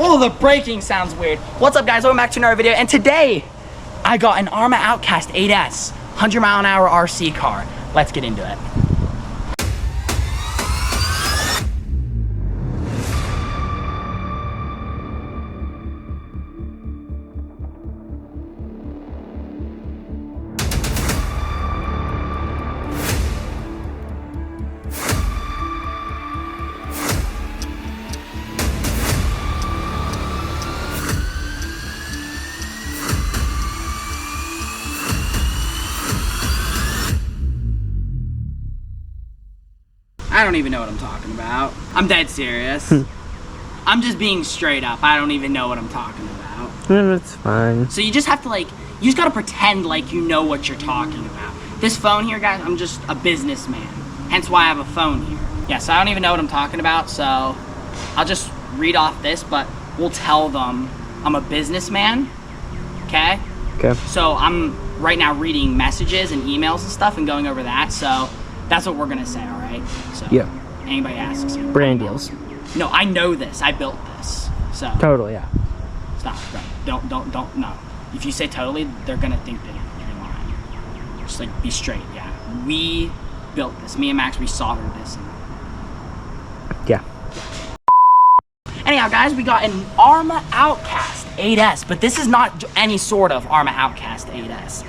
Oh, the braking sounds weird. What's up, guys? Welcome back to another video. And today, I got an Arrma Outcast 8S, 100-mile-an-hour RC car. Let's get into it. I don't even know what I'm talking about. I'm dead serious. I'm just being straight up. I don't even know what I'm talking about. No, it's fine. So you just have to you just gotta pretend like you know what you're talking about. This phone here, guys, I'm just a businessman. Hence why I have a phone here. Yeah, so I don't even know what I'm talking about, so I'll just read off this, but we'll tell them I'm a businessman, okay? Okay. So I'm right now reading messages and emails and stuff and going over that, so that's what we're gonna say, all right? So yeah. Anybody asks you. Brand deals. No, I know this. I built this. So Totally, yeah. stop. Don't no. If you say totally, they're gonna think that you're lying. Just be straight. Yeah. We built this. Me and Max, we soldered this. Yeah. Anyhow, guys, we got an Arrma Outcast 8S, but this is not any sort of Arrma Outcast 8S.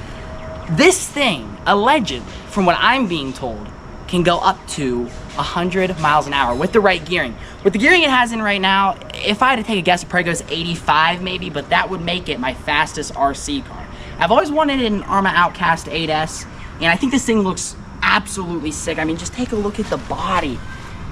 This thing, allegedly, from what I'm being told, can go up to 100 miles an hour with the right gearing. With the gearing it has in right now, if I had to take a guess, it probably goes 85 maybe, but that would make it my fastest RC car. I've always wanted an Arrma Outcast 8S, and I think this thing looks absolutely sick. I mean, just take a look at the body.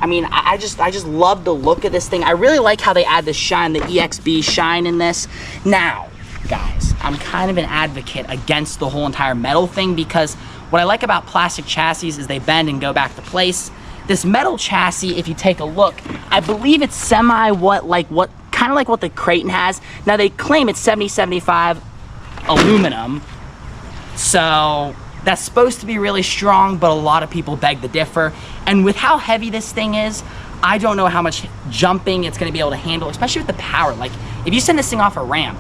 I mean, I just love the look of this thing. I really like how they add the shine, the EXB shine in this. Now, guys, I'm kind of an advocate against the whole entire metal thing because what I like about plastic chassis is they bend and go back to place. This metal chassis, if you take a look, I believe it's kind of like what the Creighton has. Now they claim it's 70-75 aluminum, so that's supposed to be really strong, but a lot of people beg to differ. And with how heavy this thing is, I don't know how much jumping it's gonna be able to handle, especially with the power. Like, if you send this thing off a ramp,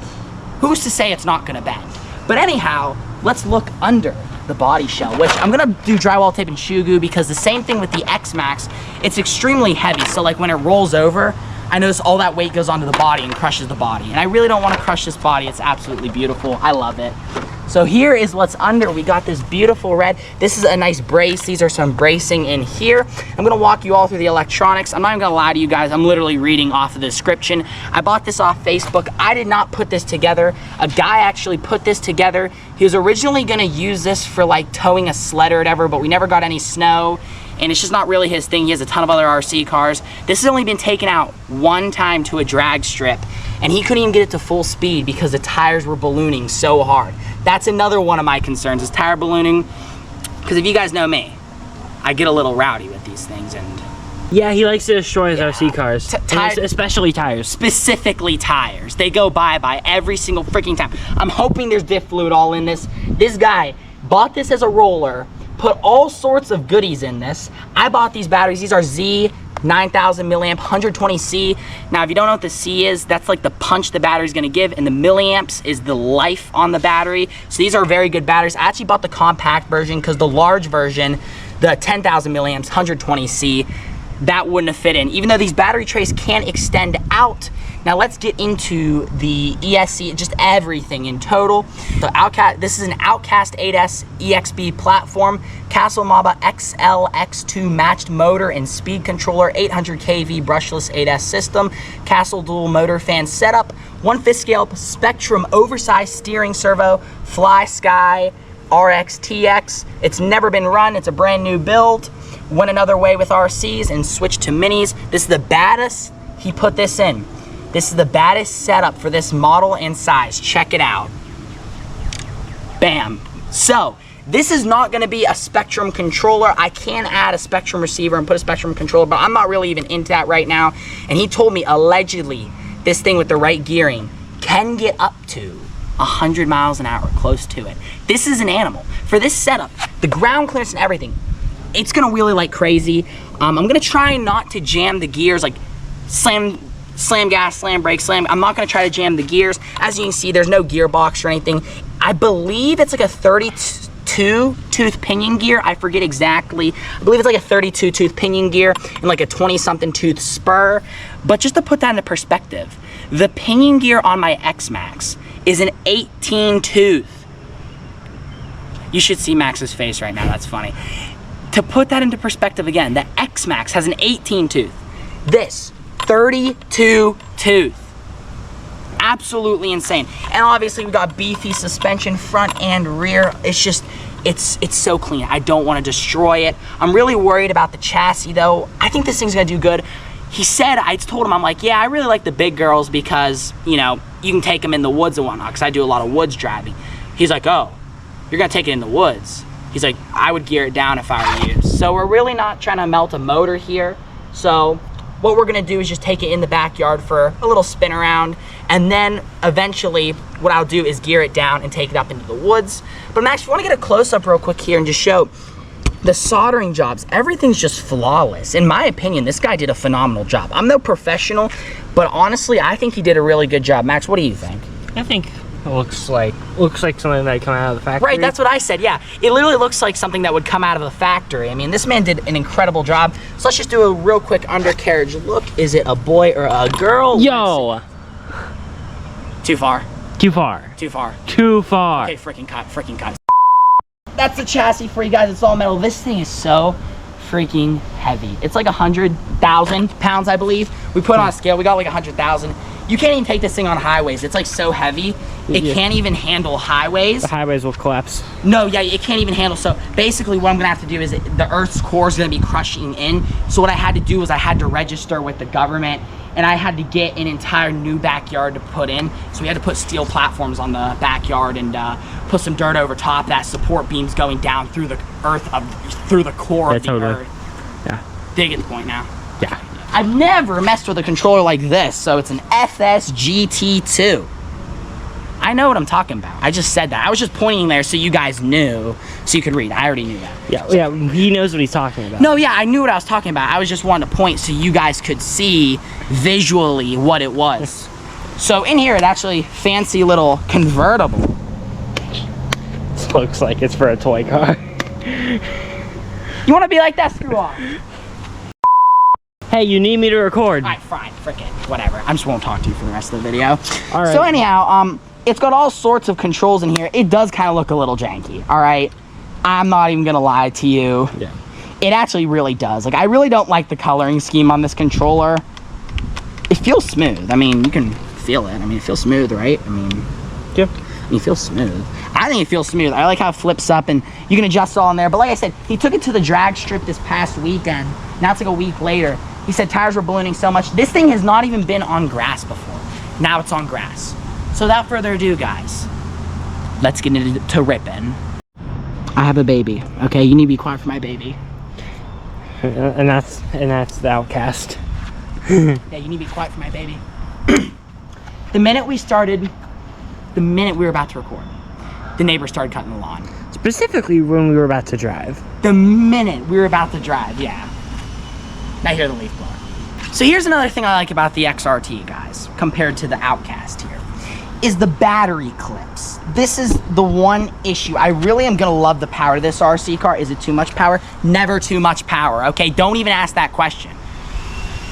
who's to say it's not gonna bend? But anyhow, let's look under the body shell, which I'm gonna do drywall tape and shoe glue because the same thing with the X-Max, it's extremely heavy. So like when it rolls over, I notice all that weight goes onto the body and crushes the body. And I really don't wanna crush this body. It's absolutely beautiful. I love it. So here is what's under. We got this beautiful red. This is a nice brace. These are some bracing in here. I'm gonna walk you all through the electronics. I'm not even gonna lie to you guys. I'm literally reading off of the description. I bought this off Facebook. I did not put this together. A guy actually put this together. He was originally gonna use this for like towing a sled or whatever, but we never got any snow. And it's just not really his thing. He has a ton of other RC cars. This has only been taken out one time to a drag strip, and he couldn't even get it to full speed because the tires were ballooning so hard. That's another one of my concerns, is tire ballooning. Because if you guys know me, I get a little rowdy with these things. And yeah, he likes to destroy his RC cars, especially tires. Specifically tires. They go bye-bye every single freaking time. I'm hoping there's diff fluid all in this. This guy bought this as a roller, put all sorts of goodies in this. I bought these batteries. These are Z 9,000 milliamp 120C. Now, if you don't know what the C is, that's like the punch the battery's gonna give, and the milliamps is the life on the battery. So these are very good batteries. I actually bought the compact version because the large version, the 10,000 milliamps 120C, that wouldn't have fit in, even though these battery trays can extend out. Now let's get into the ESC, just everything in total. The Outcast, this is an Outcast 8S EXB platform, Castle Maba XL X2 matched motor and speed controller, 800 kV brushless 8S system, Castle dual motor fan setup, 1/5 scale Spectrum oversized steering servo, Fly Sky RX TX. It's never been run, it's a brand new build. Went another way with RCs and switched to minis. This is the baddest he put this in. This is the baddest setup for this model and size. Check it out. Bam. So, this is not gonna be a Spectrum controller. I can add a Spectrum receiver and put a Spectrum controller, but I'm not really even into that right now. And he told me, allegedly, this thing with the right gearing can get up to 100 miles an hour, close to it. This is an animal. For this setup, the ground clearance and everything, it's gonna wheelie like crazy. I'm gonna try not to jam the gears, like slam slam gas, slam brake, slam. I'm not gonna try to jam the gears. As you can see, there's no gearbox or anything. I believe it's like a 32 tooth pinion gear. I forget exactly. I believe it's like a 32 tooth pinion gear and like a 20 something tooth spur. But just to put that into perspective, the pinion gear on my X-Max is an 18 tooth. You should see Max's face right now, that's funny. To put that into perspective again, the X-Max has an 18 tooth. This, 32 tooth. Absolutely insane. And obviously we got beefy suspension front and rear. It's just, it's so clean. I don't want to destroy it. I'm really worried about the chassis though. I think this thing's gonna do good. He said, I told him, I'm like, yeah, I really like the big girls because, you know, you can take them in the woods and whatnot, because I do a lot of woods driving. He's like, oh, you're gonna take it in the woods. He's like, I would gear it down if I were you. So we're really not trying to melt a motor here. So what we're gonna do is just take it in the backyard for a little spin around, and then eventually what I'll do is gear it down and take it up into the woods. But I'm actually wanna get a close up real quick here and just show the soldering jobs. Everything's just flawless. In my opinion, this guy did a phenomenal job. I'm no professional, but honestly, I think he did a really good job. Max, what do you think? I think it looks like something that come out of the factory. Right, that's what I said, yeah. It literally looks like something that would come out of the factory. I mean, this man did an incredible job. So let's just do a real quick undercarriage look. Is it a boy or a girl? Yo! Too far. Too far. Too far. Too far. Okay, freaking cut, freaking cut. That's the chassis for you guys. It's all metal. This thing is so freaking heavy. It's like 100,000 pounds, I believe. We put it on a scale. We got like 100,000. You can't even take this thing on highways. It's like so heavy. It can't even handle highways. The highways will collapse. No, yeah, it can't even handle. So basically what I'm gonna have to do is the Earth's core is gonna be crushing in. So what I had to do was I had to register with the government, and I had to get an entire new backyard to put in. So we had to put steel platforms on the backyard and put some dirt over top that support beams going down through the earth, through the core of the earth. Yeah. Did you get the point now? Yeah. I've never messed with a controller like this, so it's an FSGT2. I know what I'm talking about. I just said that. I was just pointing there so you guys knew, so you could read. I already knew that. Yeah, yeah, he knows what he's talking about. No, yeah, I knew what I was talking about. I was just wanting to point so you guys could see visually what it was. So in here, it actually fancy little convertible. This looks like it's for a toy car. You want to be like that? Screw off. Hey, you need me to record. All right, fine, frickin', whatever. I just won't talk to you for the rest of the video. All right. So anyhow, it's got all sorts of controls in here. It does kind of look a little janky, all right? I'm not even gonna lie to you. Yeah. It actually really does. Like, I really don't like the coloring scheme on this controller. It feels smooth. I mean, you can feel it. I mean, it feels smooth, right? I mean, yeah. It feels smooth. I think it feels smooth. I like how it flips up and you can adjust all in there. But like I said, he took it to the drag strip this past weekend. Now it's like a week later. He said tires were ballooning so much. This thing has not even been on grass before. Now it's on grass. So without further ado, guys, let's get into ripping. I have a baby, okay? You need to be quiet for my baby. And that's the Outcast. Yeah, you need to be quiet for my baby. The minute we were about to record, the neighbor started cutting the lawn. Specifically when we were about to drive. The minute we were about to drive, yeah. Now hear the leaf blower. So here's another thing I like about the XRT, guys, compared to the Outcast here, is the battery clips. This is the one issue. I really am gonna love the power of this RC car. Is it too much power? Never too much power, okay? Don't even ask that question.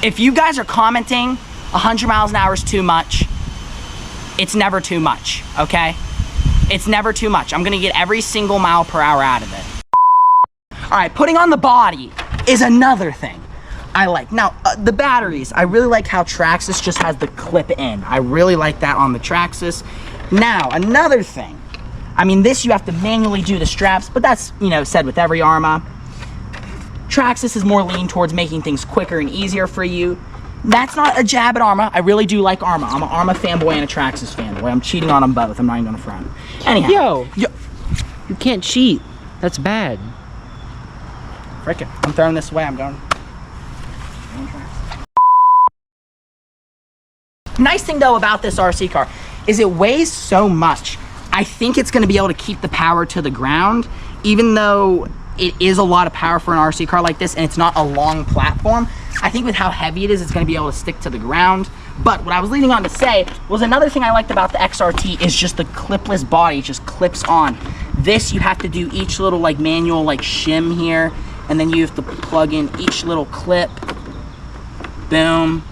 If you guys are commenting 100 miles an hour is too much, it's never too much, okay? It's never too much. I'm gonna get every single mile per hour out of it. All right, putting on the body is another thing I like. Now, the batteries, I really like how Traxxas just has the clip in. I really like that on the Traxxas. Now, another thing, I mean, this you have to manually do the straps, but that's, you know, said with every Arrma. Traxxas is more lean towards making things quicker and easier for you. That's not a jab at Arrma. I really do like Arrma. I'm an Arrma fanboy and a Traxxas fanboy. I'm cheating on them both. I'm not even gonna front. Anyhow. Yo, you can't cheat. That's bad. Frickin', I'm throwing this away. I'm going. Nice thing though about this RC car is it weighs so much. I think it's gonna be able to keep the power to the ground, even though it is a lot of power for an RC car like this and it's not a long platform. I think with how heavy it is, it's gonna be able to stick to the ground. But what I was leading on to say was another thing I liked about the XRT is just the clipless body. It just clips on. This, you have to do each little like manual like shim here, and then you have to plug in each little clip. Boom.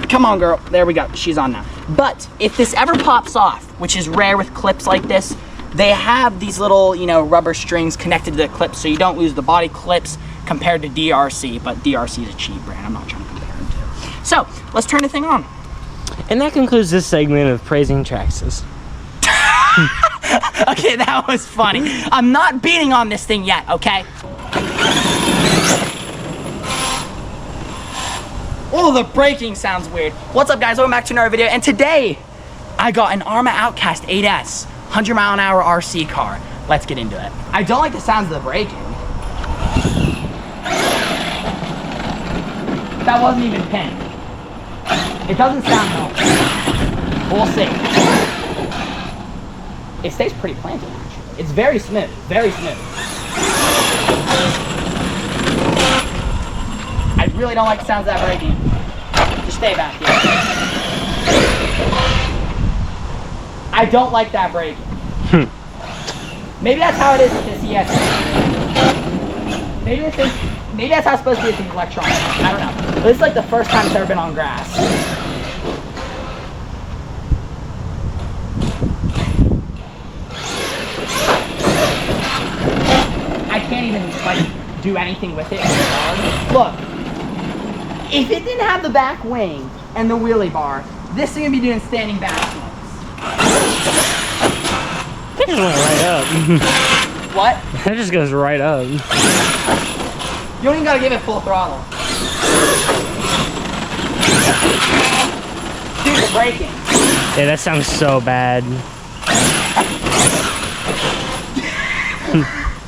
Come on, girl. There we go. She's on now. But if this ever pops off, which is rare with clips like this, they have these little, you know, rubber strings connected to the clips so you don't lose the body clips compared to DRC, but DRC is a cheap brand. I'm not trying to compare them to. So, let's turn the thing on. And that concludes this segment of praising Traxxas. Okay, that was funny. I'm not beating on this thing yet, okay? Oh, the braking sounds weird. What's up, guys? Welcome back to another video, and today I got an Arrma Outcast 8S 100-mile-an-hour RC car. Let's get into it. I don't like the sounds of the braking. That wasn't even pinned. It doesn't sound healthy. We'll see. It stays pretty planted, actually. It's very smooth, very smooth. I really don't like the sounds of that braking. Just stay back here. I don't like that braking. Maybe that's how it is with this ES. Maybe that's how it's supposed to be with the electronics. I don't know. But this is like the first time it's ever been on grass. I can't even like do anything with it. Look, if it didn't have the back wing and the wheelie bar, this thing would be doing standing backflips. That just went right up. What? That just goes right up. You don't even gotta give it full throttle. Dude, the braking. Yeah, that sounds so bad.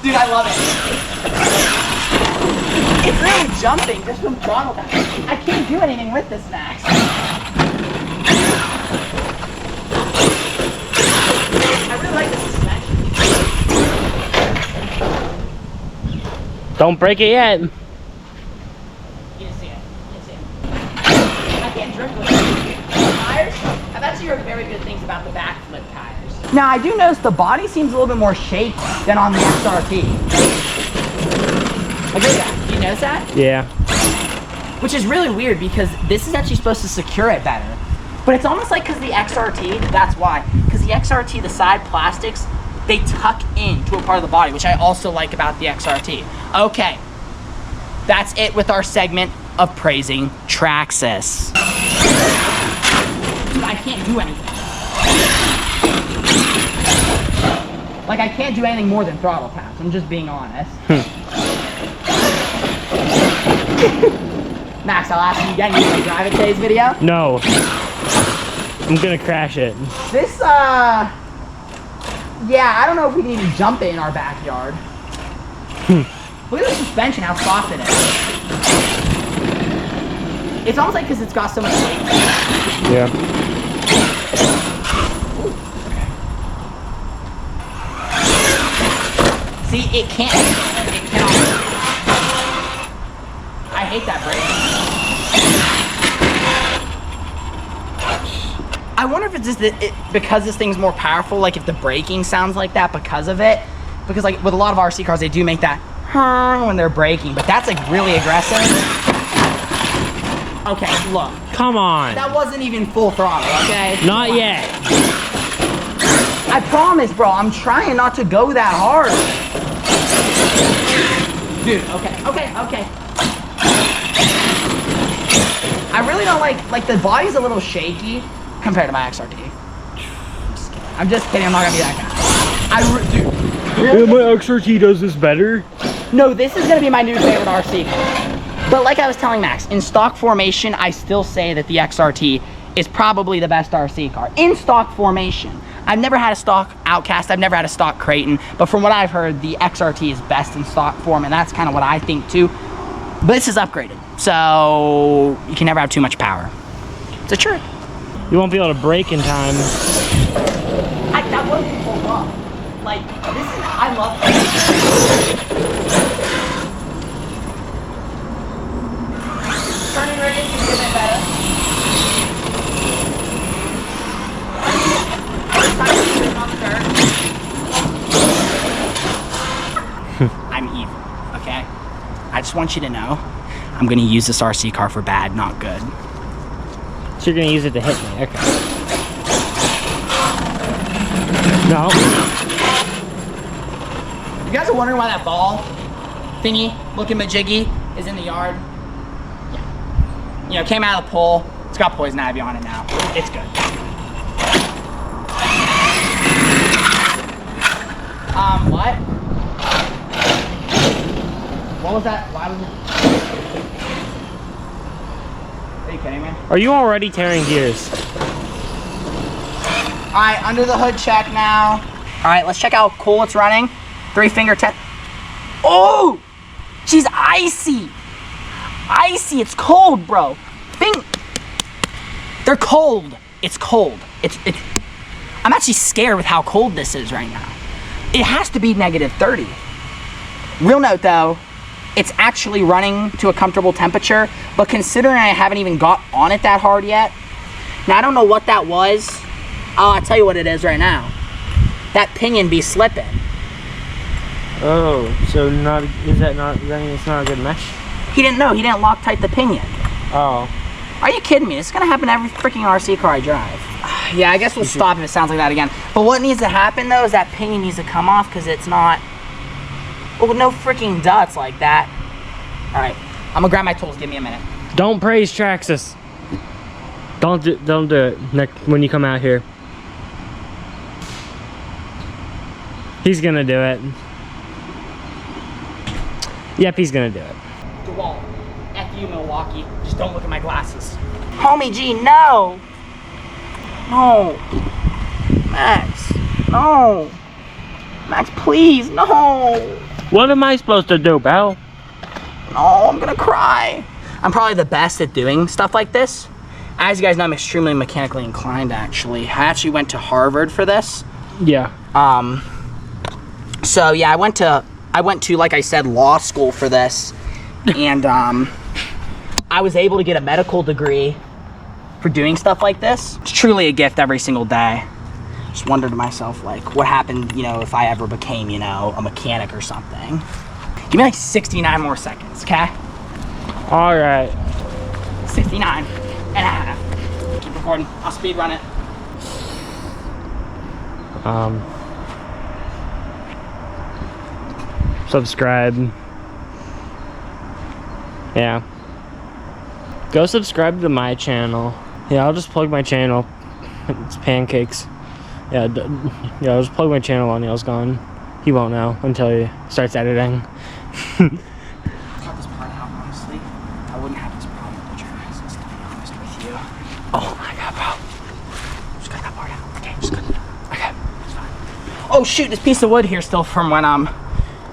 Dude, I love it. It's really jumping just from throttle down. I can't do anything with this, Max. I really like the suspension. Don't break it yet. You can see it. I can't drift with it. Tires, I've actually heard very good things about the backflip tires. Now, I do notice the body seems a little bit more shaky than on the XRT. Look at that. Do you notice that? Yeah. Which is really weird because this is actually supposed to secure it better. But it's almost like because the XRT, that's why. Because the XRT, the side plastics, they tuck into a part of the body, which I also like about the XRT. Okay, that's it with our segment of praising Traxxas. Dude, I can't do anything. Like, I can't do anything more than throttle taps. I'm just being honest. Max, I'll ask you again. You gonna drive it today's video? No. I'm gonna crash it. This, yeah, I don't know if we can even jump it in our backyard. Look at the suspension, how soft it is. It's almost like because it's got so much weight. Yeah. See, it can't. It cannot. I hate that brake. I wonder if it's just because this thing's more powerful, like if the braking sounds like that because of it. Because like with a lot of RC cars, they do make that when they're braking, but that's like really aggressive. Okay, look. Come on. That wasn't even full throttle, okay? Not yet. I promise, bro, I'm trying not to go that hard. Dude, okay. I really don't like the body's a little shaky compared to my XRT. I'm just kidding, I'm not gonna be that guy. Dude. Really? My XRT does this better? No, this is gonna be my new favorite RC car. But like I was telling Max, in stock formation, I still say that the XRT is probably the best RC car. In stock formation. I've never had a stock Outcast, I've never had a stock Creighton, but from what I've heard, the XRT is best in stock form, and that's kind of what I think too. But this is upgraded, so you can never have too much power. It's a trick. You won't be able to brake in time. That wasn't full up. Like, this is, I love it. Turning radius is a bit better. want you to know, I'm gonna use this RC car for bad, not good. So you're gonna use it to hit me, okay. No. You guys are wondering why that ball thingy, looking majiggy, is in the yard? Yeah. You know, came out of the pool. It's got poison ivy on it now. It's good. What? What was that? Why was it? Are you kidding me? Are you already tearing gears? Alright, under the hood check now. Alright, let's check how cool it's running. 3-finger test. Oh! She's icy! Icy, it's cold, bro. They're cold. It's cold. I'm actually scared with how cold this is right now. It has to be -30. Real note though, it's actually running to a comfortable temperature, but considering I haven't even got on it that hard yet, now I don't know what that was. Oh, I'll tell you what it is right now. That pinion be slipping. Oh, so it's not a good mesh? He didn't know, he didn't lock tight the pinion. Oh. Are you kidding me? This is gonna happen to every freaking RC car I drive. Yeah, I guess we'll stop if it sounds like that again. But what needs to happen though is that pinion needs to come off because it's not, well, no freaking dots like that. All right, I'm gonna grab my tools, give me a minute. Don't praise Traxxas. Don't do it when you come out here. He's gonna do it. Yep, he's gonna do it. DeWalt, F you Milwaukee, just don't look at my glasses. Homie G, no! No. Max, no. Max, please, no. What am I supposed to do, pal? No, I'm gonna cry. I'm probably the best at doing stuff like this. As you guys know, I'm extremely mechanically inclined, actually. I actually went to Harvard for this. Yeah. So yeah, I went to, like I said, law school for this. And I was able to get a medical degree for doing stuff like this. It's truly a gift every single day. Just wonder to myself, like, what happened, you know, if I ever became, you know, a mechanic or something. Give me like 69 more seconds, okay? All right. 69 and a half. Keep recording. I'll speed run it. Subscribe. Yeah. Go subscribe to my channel. Yeah, I'll just plug my channel. It's pancakes. Yeah, I'll just plug my channel while Neil's gone. He won't know until he starts editing. Cut this part out, honestly. I wouldn't have this problem with Traxxas, to be honest with you. Oh my god, bro. Just cut that part out. Okay, just cut it out. Okay, it's fine. Oh shoot, this piece of wood here still from when,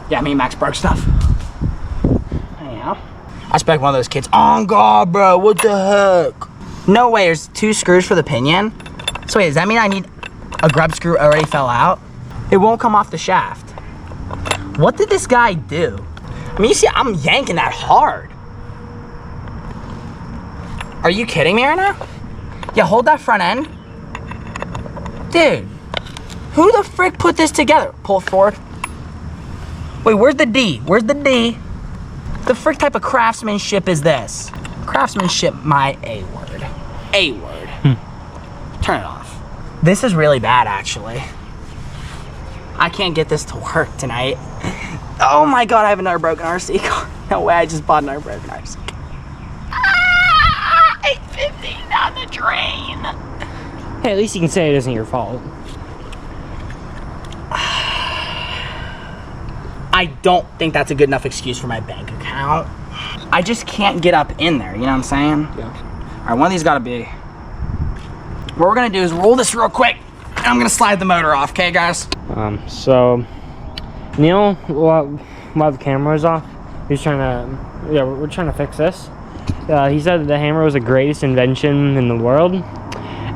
yeah, me and Max broke stuff. Anyhow. I expect one of those kids, oh god, bro, what the heck? No way, there's 2 screws for the pinion? So wait, does that mean I need a grub screw already fell out? It won't come off the shaft. What did this guy do? I mean, you see, I'm yanking that hard. Are you kidding me right now? Yeah, hold that front end. Dude, who the frick put this together? Pull it forward. Wait, where's the D? Where's the D? The frick type of craftsmanship is this? Craftsmanship, my A word. A word. Turn it off. This is really bad, actually. I can't get this to work tonight. Oh my god, I have another broken RC car. No way, I just bought another broken RC car. Ah, 850 down the drain. Hey, at least you can say it isn't your fault. I don't think that's a good enough excuse for my bank account. I just can't get up in there, you know what I'm saying? Yeah. All right, one of these gotta be. What we're gonna do is roll this real quick, and I'm gonna slide the motor off, okay, guys? So, Neil, while the camera's off, he's trying to, yeah, we're trying to fix this. He said that the hammer was the greatest invention in the world,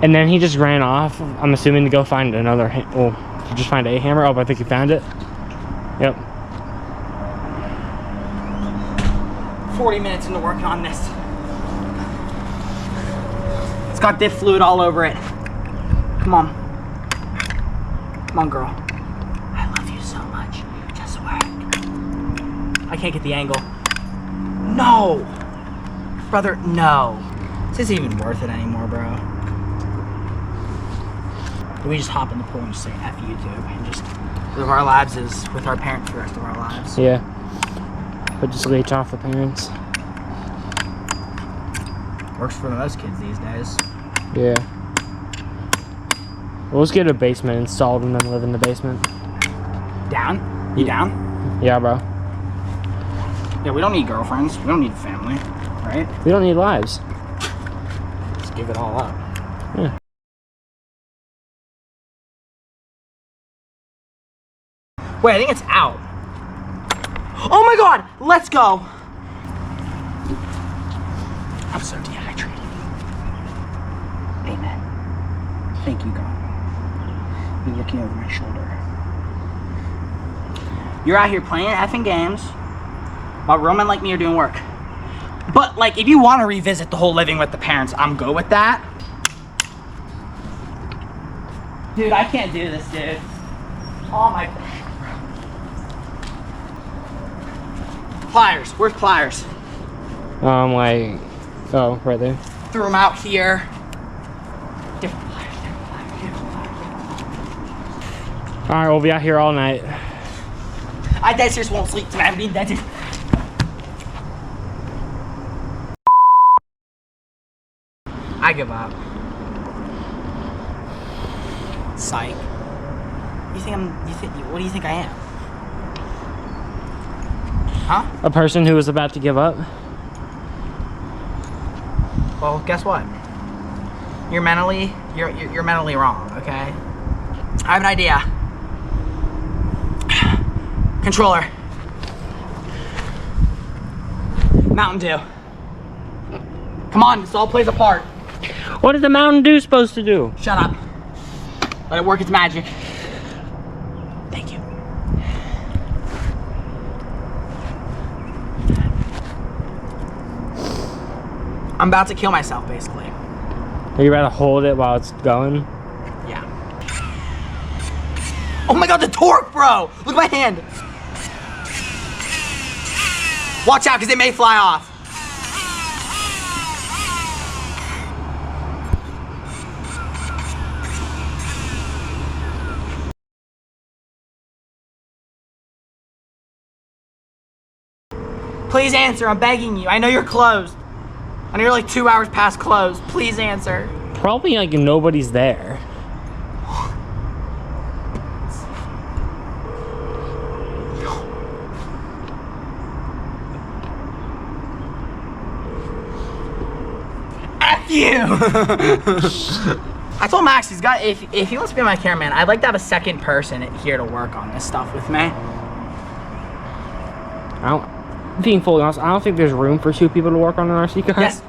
and then he just ran off, I'm assuming to go find another, well, to just find a hammer. Oh, but I think he found it. Yep. 40 minutes into working on this. It's got diff fluid all over it. Come on. Come on, girl. I love you so much. Just work. I can't get the angle. No. Brother, no. This isn't even worth it anymore, bro. We just hop in the pool and just say F YouTube and just live our lives as with our parents for the rest of our lives. Yeah. But just leech off the parents. Works for most kids these days. Yeah. We'll just get a basement installed and then live in the basement. Down? You down? Yeah, bro. Yeah, we don't need girlfriends. We don't need family, right? We don't need lives. Just give it all up. Yeah. Wait, I think it's out. Oh my god! Let's go! I'm so dehydrated. Amen. Thank you, God. You're looking over my shoulder. You're out here playing effing games while real men like me are doing work. But, like, if you want to revisit the whole living with the parents, I'm good with that. Dude, I can't do this, dude. Oh my... Pliers. Where's pliers? Like... Oh, right there. Threw them out here. Different pliers, different pliers, different pliers. Alright, we'll be out here all night. I dead serious won't sleep tonight. I'm being dead serious. I give up. Psych. What do you think I am? Huh? A person who was about to give up? Well, guess what? You're mentally wrong, okay? I have an idea. Controller. Mountain Dew. Come on, this all plays a part. What is the Mountain Dew supposed to do? Shut up. Let it work its magic. Thank you. I'm about to kill myself, basically. Are you about to hold it while it's going? Yeah. Oh my god, the torque, bro! Look at my hand! Watch out, because it may fly off. Please answer, I'm begging you. I know you're closed. I know you're like 2 hours past closed. Please answer. Probably like nobody's there. F you! I told Max he's got if he wants to be my cameraman, I'd like to have a second person here to work on this stuff with me. Being fully honest, I don't think there's room for 2 people to work on an RC car. Yes.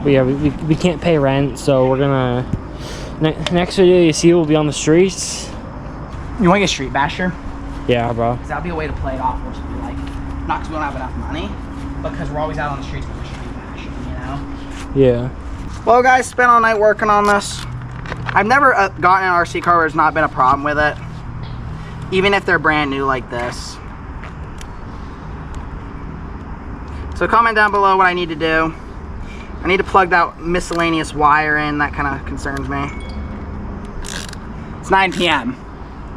But yeah, we can't pay rent, so we're gonna... next video you see will be on the streets. You want to get Street Basher? Yeah, bro. Because that'll be a way to play it off, which would be like, not because we don't have enough money, but because we're always out on the streets with the Street Basher, you know? Yeah. Well, guys, spent all night working on this. I've never gotten an RC car where there's not been a problem with it, even if they're brand new like this. So comment down below what I need to do. I need to plug that miscellaneous wire in. That kind of concerns me. It's 9 p.m.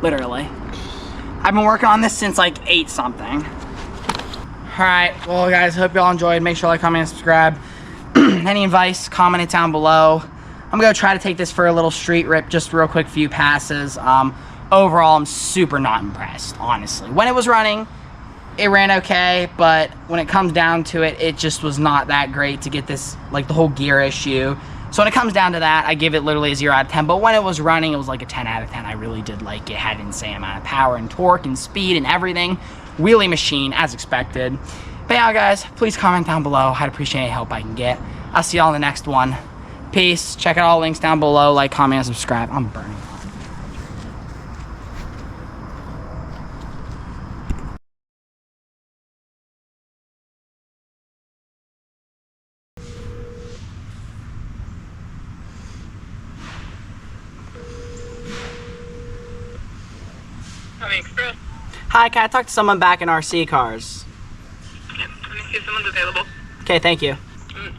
Literally. I've been working on this since like 8 something. Alright, well guys, hope y'all enjoyed. Make sure to like, comment, and subscribe. Any advice, comment it down below. I'm going to try to take this for a little street rip, just real quick few passes. Overall, I'm super not impressed, honestly. When it was running, it ran okay, but when it comes down to it, it just was not that great to get this, like the whole gear issue. So when it comes down to that, I give it literally a 0 out of 10, but when it was running, it was like a 10 out of 10. I really did like it. Had an insane amount of power and torque and speed and everything. Wheelie machine, as expected. But yeah, guys, please comment down below. I'd appreciate any help I can get. I'll see y'all in the next one. Peace. Check out all the links down below. Like, comment, and subscribe. I'm burning. Tommy Express. Hi, can I talk to someone back in RC cars? Yep, let me see if someone's available. Okay, thank you.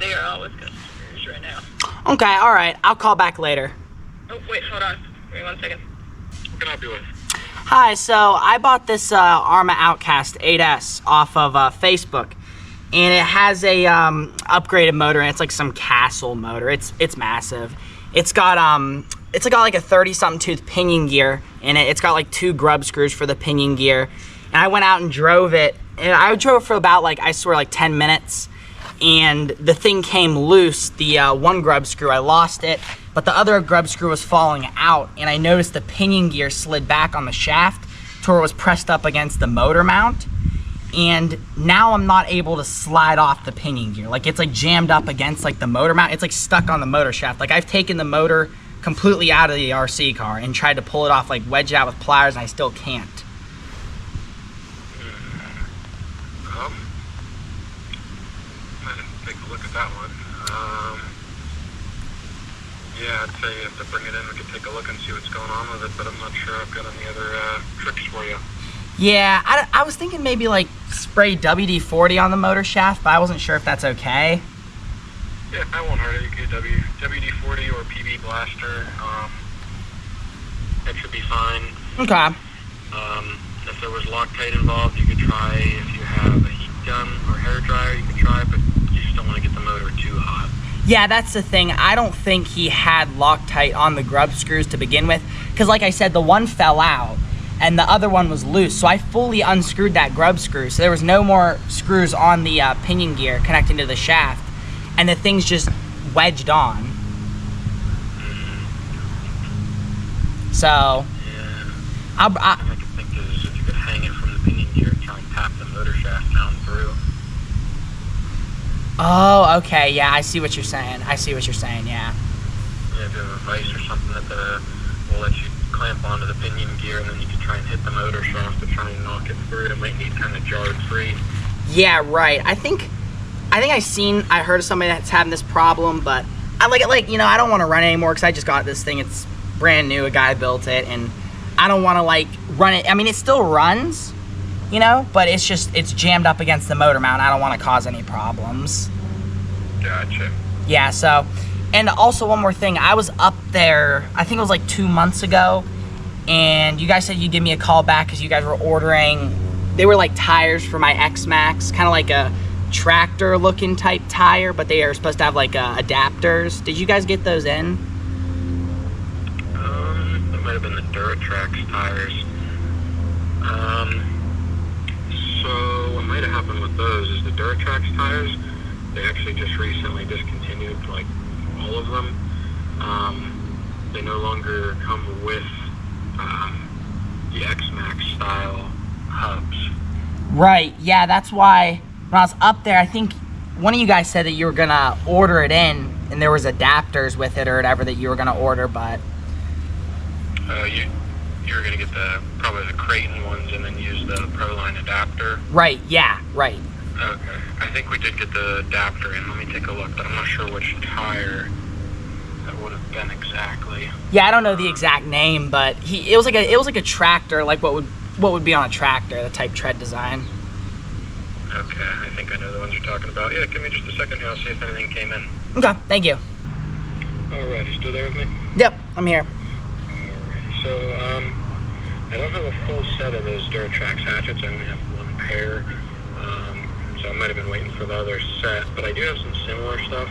They are all with customers right now. Okay, all right. I'll call back later. Oh, wait, hold on. Wait 1 second. What can I help you with? Hi, so I bought this Arrma Outcast 8S off of Facebook, and it has a upgraded motor, and it's like some Castle motor. It's massive. It's got like a 30-something tooth pinion gear in it. It's got like 2 grub screws for the pinion gear, and I went out and drove it. And I drove it for about like 10 minutes, and the thing came loose. The one grub screw, I lost it, but the other grub screw was falling out, and I noticed the pinion gear slid back on the shaft to where it was pressed up against the motor mount, and now I'm not able to slide off the pinion gear. Like, it's like jammed up against like the motor mount. It's like stuck on the motor shaft. Like, I've taken the motor completely out of the RC car and tried to pull it off, like wedge it out with pliers, and I still can't. I didn't take a look at that one. Yeah, I'd say you have to bring it in. We could take a look and see what's going on with it, but I'm not sure I've got any other tricks for you. Yeah, I was thinking maybe like spray WD-40 on the motor shaft, but I wasn't sure if that's okay. Yeah, that won't hurt it. You could WD-40 or PB Blaster. That should be fine. Okay. If there was Loctite involved, you could try, if you have a heat gun or hair dryer, you could try, but you just don't want to get the motor too hot. Yeah, that's the thing. I don't think he had Loctite on the grub screws to begin with, because like I said, the one fell out and the other one was loose, so I fully unscrewed that grub screw, so there was no more screws on the pinion gear connecting to the shaft, and the thing's just wedged on. So Yeah. I could think is if you could hang it from the pinion gear and try and tap the motor shaft down through. Oh, okay, yeah, I see what you're saying. Yeah. Yeah, if you have a vise or something that will let you clamp onto the pinion gear, and then you can try and hit the motor shaft to try and knock it through. It might need kind of jarred free. Yeah, right. I think I heard of somebody that's having this problem, but I I don't want to run it anymore because I just got this thing. It's brand new. A guy built it, and I don't want to run it. I mean, it still runs, but it's jammed up against the motor mount. I don't want to cause any problems. Gotcha. Yeah, so, and also one more thing. I was up there, I think it was like 2 months ago, and you guys said you'd give me a call back because you guys were ordering, they were like tires for my X-Max, kind of like a tractor looking type tire, but they are supposed to have like adapters. Did you guys get those in? That might have been the Traxxas tires. So what might have happened with those is the Traxxas tires, they actually just recently discontinued like all of them. They no longer come with the X-Max style hubs. Right, yeah, that's why when I was up there, I think one of you guys said that you were gonna order it in and there was adapters with it or whatever that you were gonna order, but You're gonna get probably the Creighton ones and then use the Proline adapter. right, yeah, right. Okay. I think we did get the adapter in. Let me take a look, but I'm not sure which tire that would have been exactly. Yeah, I don't know the exact name, but it was like a tractor, like what would be on a tractor, the type tread design. Okay, I think I know the ones you're talking about. Yeah, give me just a second here. I'll see if anything came in. Okay, thank you. Alright, you still there with me? Yep, I'm here. Alright, so I don't have a full set of those Traxxas hatchets. I only have one pair. So I might have been waiting for the other set, but I do have some similar stuff.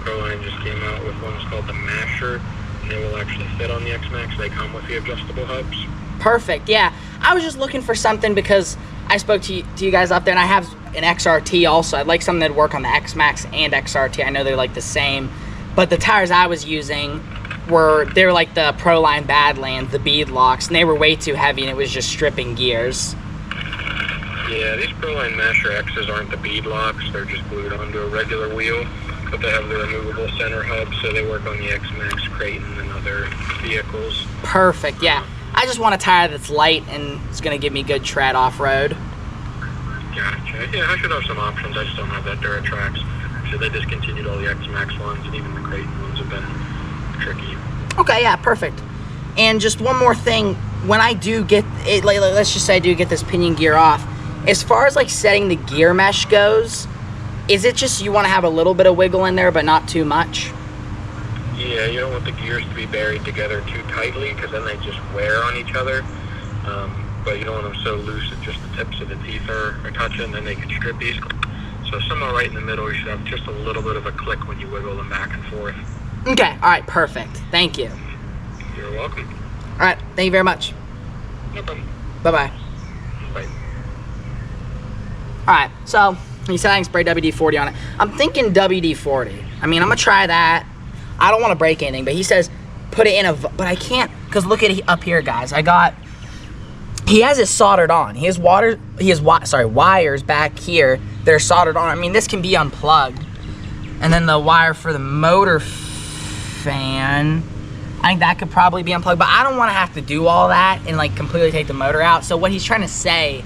Proline just came out with ones called the Masher, and they will actually fit on the X-Max. They come with the adjustable hubs. Perfect, yeah. I was just looking for something because I spoke to you guys up there, and I have an XRT also. I'd like something that'd work on the X-Max and XRT. I know they're like the same, but the tires I was using they're like the Proline Badlands, the bead locks, and they were way too heavy, and it was just stripping gears. Yeah, these Proline Masher X's aren't the bead locks. They're just glued onto a regular wheel, but they have the removable center hub, so they work on the X-Max, Creighton, and other vehicles. Perfect, yeah. I just want a tire that's light and it's gonna give me good tread off-road. Gotcha. Yeah, I should have some options. I just don't have that Traxxas. So they discontinued all the X-Max ones, and even the Creighton ones have been tricky. Okay, yeah, perfect. And just one more thing. when I do get it, like, let's just say I do get this pinion gear off, as far as like setting the gear mesh goes, is it just you want to have a little bit of wiggle in there but not too much? Yeah, you don't want the gears to be buried together too tightly because then they just wear on each other. But you don't want them so loose that just the tips of the teeth are touching, and then they can strip easily. So somewhere right in the middle, you should have just a little bit of a click when you wiggle them back and forth. Okay, all right, perfect. Thank you. You're welcome. All right, thank you very much. No problem. Bye-bye. Bye. All right, so he said I can spray WD-40 on it. I'm thinking WD-40. I mean, I'm gonna try that. I don't want to break anything, but he says put it in a, but I can't, because look at up here, guys. He has it soldered on. He has wires back here that are soldered on. I mean, this can be unplugged. And then the wire for the motor fan, I think that could probably be unplugged, but I don't want to have to do all that and like completely take the motor out. So what he's trying to say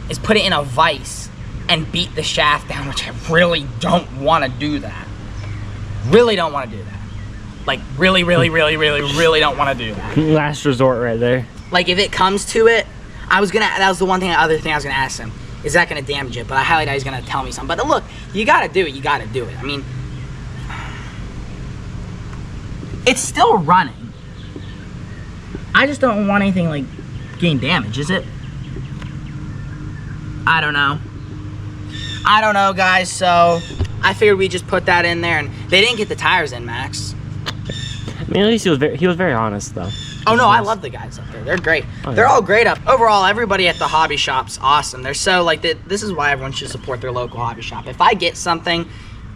is put it in a vise and beat the shaft down, which I really don't want to do that. Really don't want to do that. Like really, really, really, really, really don't want to do that. Last resort right there. Like if it comes to it, that was the other thing I was gonna ask him. Is that gonna damage it? But I highly doubt he's gonna tell me something. But look, you gotta do it, you gotta do it. I mean, it's still running. I just don't want anything like getting damaged, is it? I don't know. I don't know, guys, so I figured we just put that in there, and they didn't get the tires in, Max. I mean, at least he was very honest, though. Oh no, I love the guys up there. They're great. Oh, They're yeah. all great up. Overall, everybody at the hobby shop's awesome. They're so like this is why everyone should support their local hobby shop. If I get something,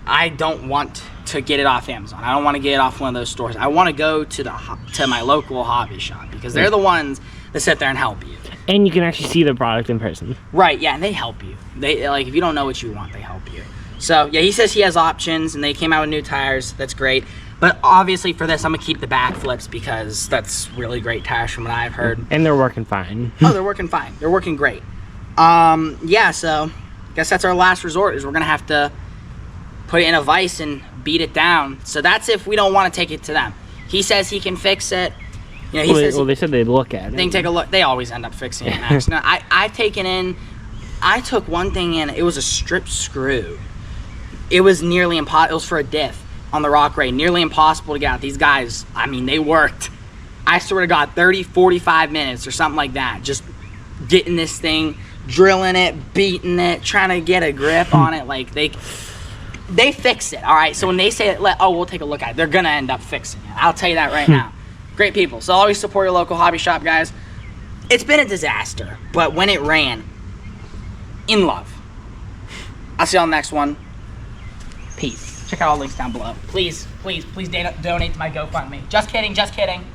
I don't want to get it off Amazon. I don't want to get it off one of those stores. I want to go to my local hobby shop because they're the ones that sit there and help you. And you can actually see the product in person. Right, yeah, and they help you. They like if you don't know what you want, they help you. So yeah, he says he has options and they came out with new tires. That's great. But obviously for this, I'm gonna keep the back flips because that's really great tires from what I've heard. And they're working fine. Oh, they're working fine. They're working great. Yeah, so I guess that's our last resort is we're gonna have to put it in a vise and beat it down. So that's if we don't want to take it to them. He says he can fix it. You know, They said they'd look at it. They can take a look. They always end up fixing it, Max. Now, I took one thing in. It was a strip screw. It was nearly impossible. It was for a diff on the Rock Ray. Nearly impossible to get out. These guys, I mean, they worked. I sort of got 30, 45 minutes or something like that. Just getting this thing, drilling it, beating it, trying to get a grip on it. Like, they fix it, all right? So when they say, we'll take a look at it, they're going to end up fixing it. I'll tell you that right now. Great people. So always support your local hobby shop, guys. It's been a disaster, but when it ran, in love. I'll see you on the next one. Peace. Check out all the links down below. Please, please, please donate to my GoFundMe. Just kidding, just kidding.